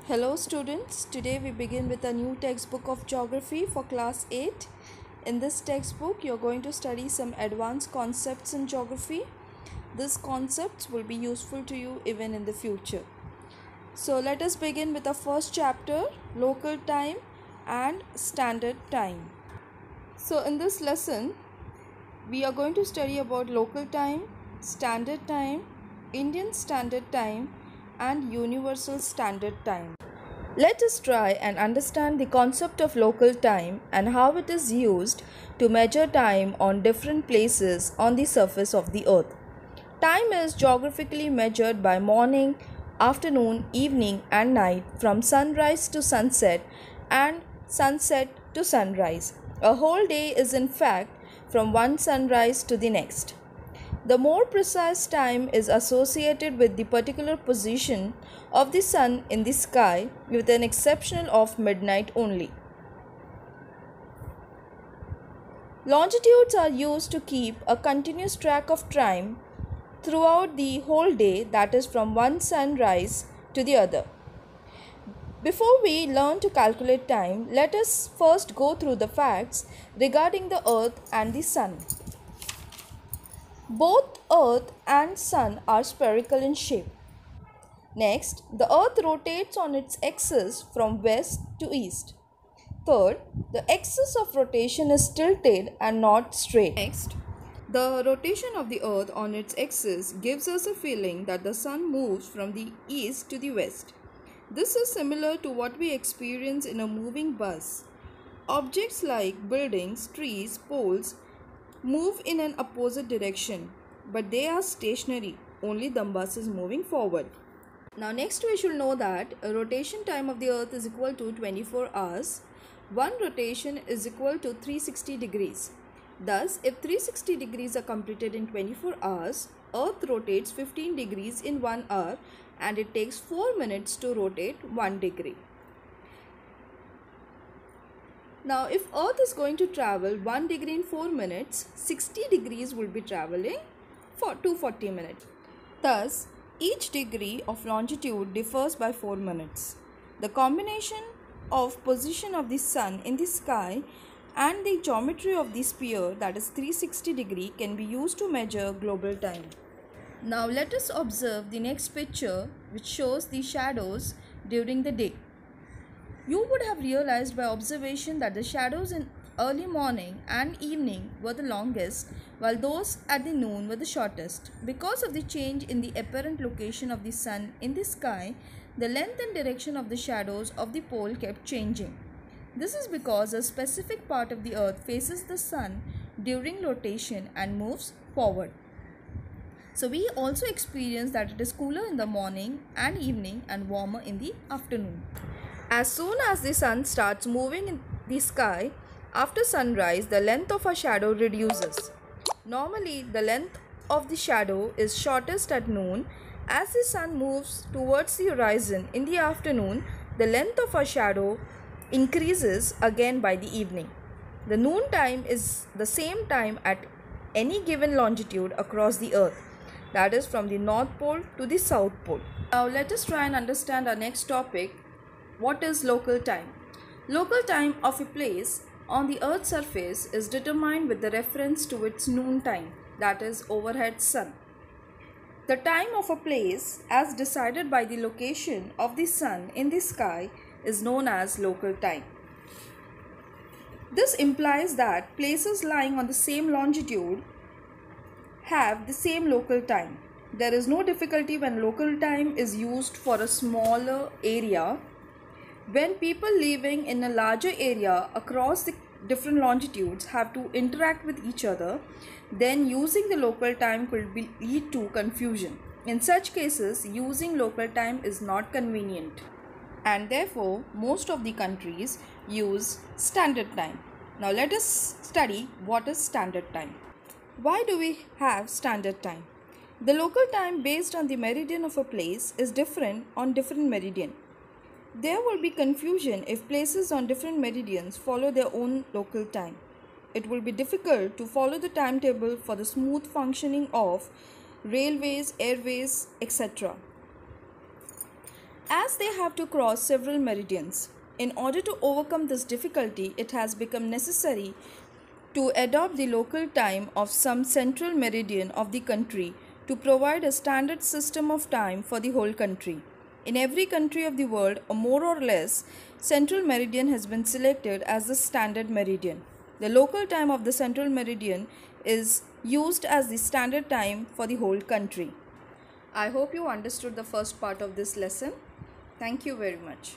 Hello students, today we begin with a new textbook of geography for class 8. In this textbook, you're going to study some advanced concepts in geography. These concepts will be useful to you even in the future. So let us begin with the first chapter, local time and standard time. So in this lesson, we are going to study about local time, standard time, Indian Standard Time and Universal Standard Time. Let us try and understand the concept of local time and how it is used to measure time on different places on the surface of the earth. Time is geographically measured by morning, afternoon, evening and night from sunrise to sunset and sunset to sunrise. A whole day is in fact from one sunrise to the next. The more precise time is associated with the particular position of the sun in the sky, with an exception of midnight only. Longitudes are used to keep a continuous track of time throughout the whole day, that is from one sunrise to the other. Before we learn to calculate time, let us first go through the facts regarding the earth and the sun. Both earth and sun are spherical in shape. Next, the earth rotates on its axis from west to east. Third, the axis of rotation is tilted and not straight. Next, the rotation of the earth on its axis gives us a feeling that the sun moves from the east to the west. This is similar to what we experience in a moving bus. Objects like buildings, trees, poles move in an opposite direction, but they are stationary, only the bus is moving forward. Now next we should know that a rotation time of the earth is equal to 24 hours. One rotation is equal to 360 degrees. Thus, if 360 degrees are completed in 24 hours, earth rotates 15 degrees in 1 hour and it takes 4 minutes to rotate 1 degree. Now, if earth is going to travel 1 degree in 4 minutes, 60 degrees will be traveling for 240 minutes. Thus, each degree of longitude differs by 4 minutes. The combination of position of the sun in the sky and the geometry of the sphere, that is 360 degree, can be used to measure global time. Now, let us observe the next picture, which shows the shadows during the day. You would have realized by observation that the shadows in early morning and evening were the longest, while those at the noon were the shortest. Because of the change in the apparent location of the sun in the sky, the length and direction of the shadows of the pole kept changing. This is because a specific part of the earth faces the sun during rotation and moves forward. So we also experience that it is cooler in the morning and evening and warmer in the afternoon. As soon as the sun starts moving in the sky, after sunrise, the length of a shadow reduces. Normally, the length of the shadow is shortest at noon. As the sun moves towards the horizon in the afternoon, the length of a shadow increases again by the evening. The noon time is the same time at any given longitude across the earth, that is from the North Pole to the South Pole. Now let us try and understand our next topic. What is local time? Local time of a place on the earth's surface is determined with the reference to its noon time, that is overhead sun. The time of a place as decided by the location of the sun in the sky is known as local time. This implies that places lying on the same longitude have the same local time. There is no difficulty when local time is used for a smaller area. When people living in a larger area across the different longitudes have to interact with each other, then using the local time could lead to confusion. In such cases, using local time is not convenient, and therefore most of the countries use standard time. Now let us study what is standard time. Why do we have standard time? The local time based on the meridian of a place is different on different meridian. There will be confusion if places on different meridians follow their own local time. It will be difficult to follow the timetable for the smooth functioning of railways, airways, etc. as they have to cross several meridians. In order to overcome this difficulty, it has become necessary to adopt the local time of some central meridian of the country to provide a standard system of time for the whole country. In every country of the world, a more or less central meridian has been selected as the standard meridian. The local time of the central meridian is used as the standard time for the whole country. I hope you understood the first part of this lesson. Thank you very much.